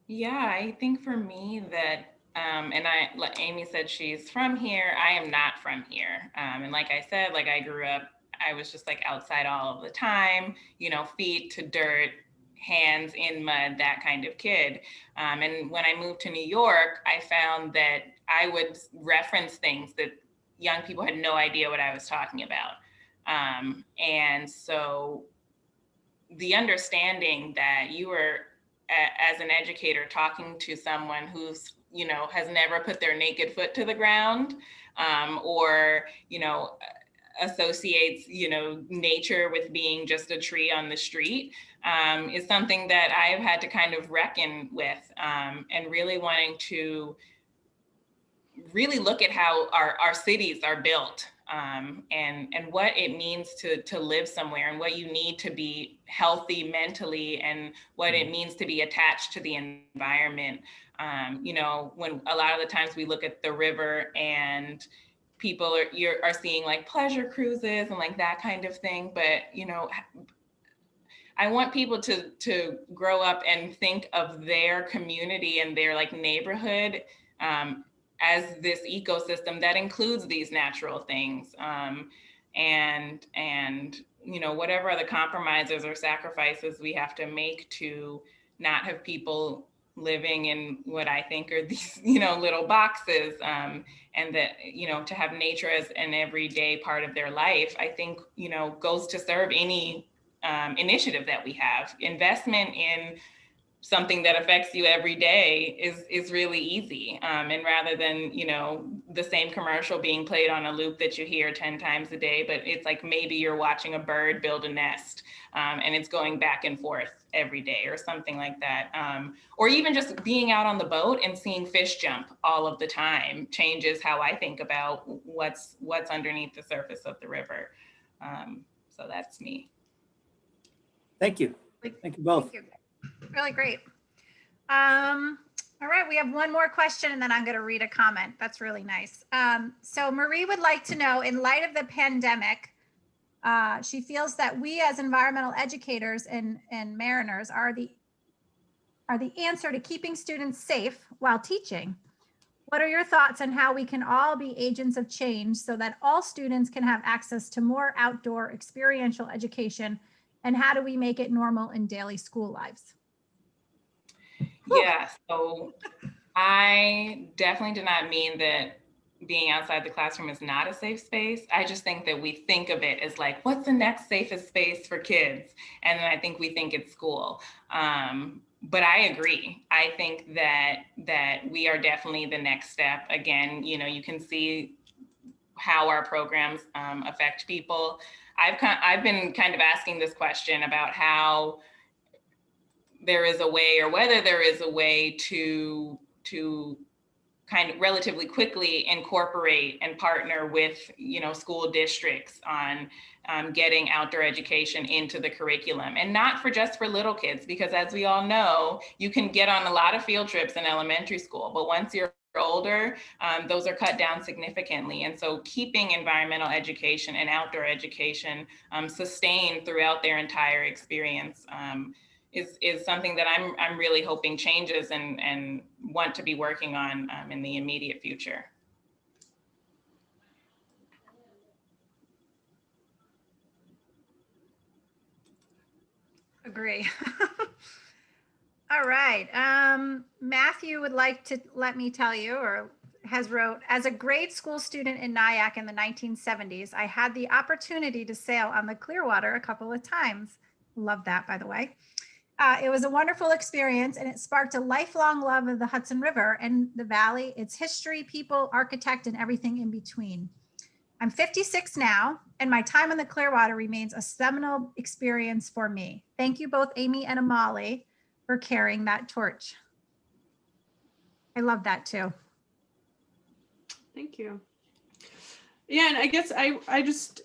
Yeah, I think for me that, and like Amy said, she's from here. I am not from here. And like I said, like I grew up, I was just like outside all of the time, you know, feet to dirt, hands in mud, that kind of kid. And when I moved to New York, I found that I would reference things that young people had no idea what I was talking about. And so the understanding that you were, as an educator, talking to someone who's, you know, has never put their naked foot to the ground, or, you know, associates, you know, nature with being just a tree on the street, is something that I've had to kind of reckon with, and really wanting to really look at how our cities are built, and what it means to live somewhere, and what you need to be healthy mentally, and what it means to be attached to the environment. You know, when a lot of the times we look at the river and people are seeing like pleasure cruises and like that kind of thing, but you know, I want people to grow up and think of their community and their like neighborhood as this ecosystem that includes these natural things, and you know, whatever other compromises or sacrifices we have to make to not have people living in what I think are these, you know, little boxes, and that, you know, to have nature as an everyday part of their life, I think, you know, goes to serve any initiative that we have. Investment in something that affects you every day is really easy. And rather than, you know, the same commercial being played on a loop that you hear 10 times a day, but it's like maybe you're watching a bird build a nest, and it's going back and forth every day or something like that. Or even just being out on the boat and seeing fish jump all of the time changes how I think about what's underneath the surface of the river. So that's me. Thank you. Thank you both. Thank you. Really great. All right, we have one more question and then I'm going to read a comment. That's really nice. So Marie would like to know, in light of the pandemic, she feels that we as environmental educators and mariners are the answer to keeping students safe while teaching. What are your thoughts on how we can all be agents of change so that all students can have access to more outdoor experiential education? And how do we make it normal in daily school lives? Yeah, so I definitely do not mean that being outside the classroom is not a safe space. I just think that we think of it as like, what's the next safest space for kids? And then I think we think it's school. But I agree. I think that we are definitely the next step. Again, you know, you can see how our programs affect people. I've been kind of asking this question about how there is a way, or whether there is a way to kind of relatively quickly incorporate and partner with, you know, school districts on getting outdoor education into the curriculum, and not just for little kids, because as we all know, you can get on a lot of field trips in elementary school, but once you're older, those are cut down significantly. And so keeping environmental education and outdoor education sustained throughout their entire experience is something that I'm really hoping changes and want to be working on in the immediate future. Agree. All right. Matthew would like to let me tell you, or has wrote, as a grade school student in Nyack in the 1970s, I had the opportunity to sail on the Clearwater a couple of times. Love that, by the way. It was a wonderful experience, and it sparked a lifelong love of the Hudson River and the valley, its history, people, architect, and everything in between. I'm 56 now, and my time in the Clearwater remains a seminal experience for me. Thank you both, Amy and Amali, for carrying that torch. I love that too. Thank you. Yeah, and I guess I just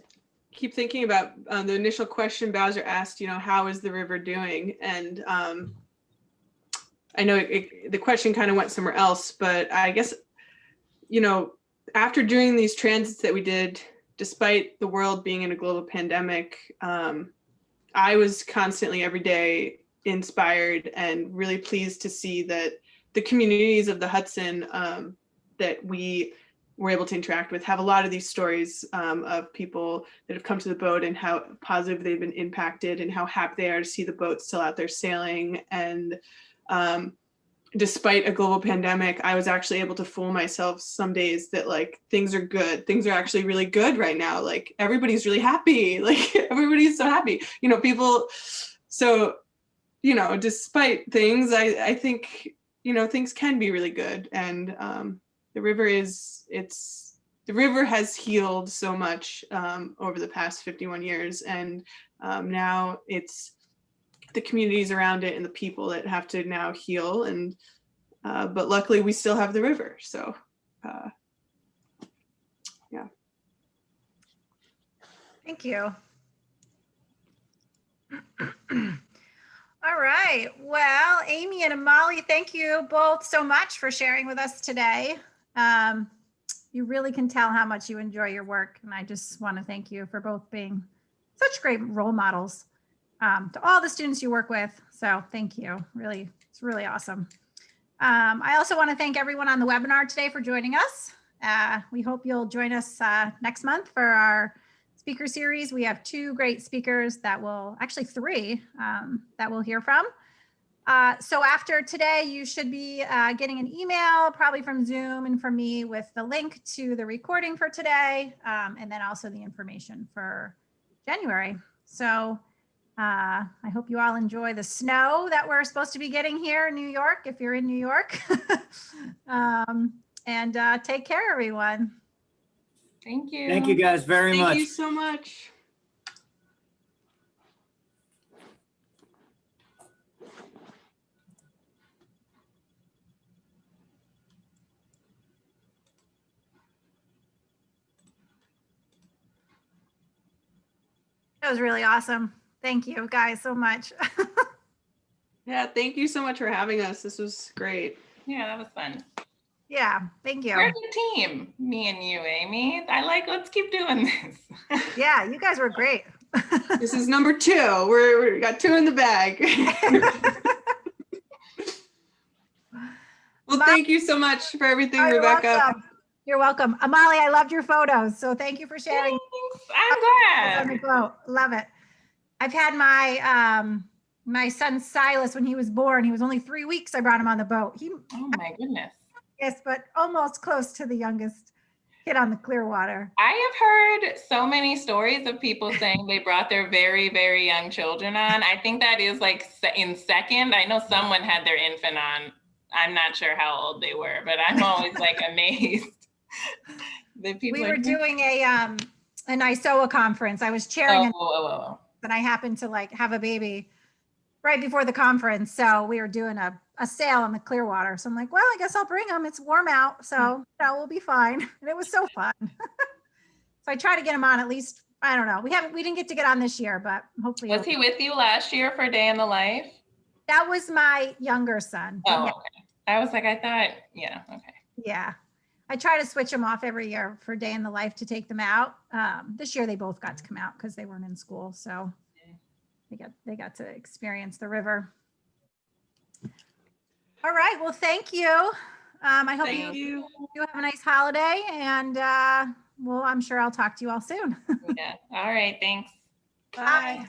keep thinking about the initial question Bowser asked, how is the river doing? And I know the question kind of went somewhere else, but I guess, after doing these transits that we did, despite the world being in a global pandemic, I was constantly every day inspired and really pleased to see that the communities of the Hudson that we were able to interact with have a lot of these stories of people that have come to the boat and how positive they've been impacted and how happy they are to see the boat still out there sailing. And despite a global pandemic, I was actually able to fool myself some days that like things are good. Things are actually really good right now. Like everybody's really happy. Like everybody's so happy. People. So, despite things, I think, things can be really good. And the river has healed so much over the past 51 years. And now it's the communities around it and the people that have to now heal. And but luckily we still have the river. So yeah. Thank you. All right. Well, Amy and Amali, thank you both so much for sharing with us today. You really can tell how much you enjoy your work. And I just want to thank you for both being such great role models to all the students you work with. So thank you. Really, it's really awesome. I also want to thank everyone on the webinar today for joining us. We hope you'll join us next month for our speaker series. We have 2 great speakers actually 3 that we'll hear from. So after today, you should be getting an email, probably from Zoom and from me, with the link to the recording for today, and then also the information for January. So I hope you all enjoy the snow that we're supposed to be getting here in New York, if you're in New York. And take care, everyone. Thank you. Thank you guys very much. Thank you so much. That was really awesome. Thank you guys so much. Yeah, thank you so much for having us. This was great. Yeah, that was fun. Yeah, thank you. We're a good team, me and you, Amy. Let's keep doing this. Yeah, you guys were great. This is number 2. We got 2 in the bag. Well, thank you so much for everything, Oh, Rebecca. welcome. You're welcome. Amali, I loved your photos. So thank you for sharing. Thanks. I'm On the glad. boat. Love it. I've had my son Silas when he was born. He was only 3 weeks. I brought him on the boat. Oh my goodness. Yes, but almost close to the youngest kid on the Clearwater. I have heard so many stories of people saying they brought their very, very young children on. I think that is like in second. I know someone had their infant on. I'm not sure how old they were, but I'm always like amazed. We were doing an ISOA conference. I was chairing and I happened to have a baby right before the conference. So we were doing a sail on the Clearwater. So I'm like, well, I guess I'll bring them. It's warm out. So we'll be fine. And it was so fun. So I try to get him on at least. I don't know. We didn't get to get on this year, but hopefully. Was he with you last year for Day in the Life? That was my younger son. Oh, yeah. okay. I was like, I thought, yeah, okay. Yeah. I try to switch them off every year for Day in the Life to take them out. This year they both got to come out because they weren't in school. So they got to experience the river. All right. Well, thank you. I hope you have a nice holiday, and I'm sure I'll talk to you all soon. Yeah. All right. Thanks. Bye. Bye.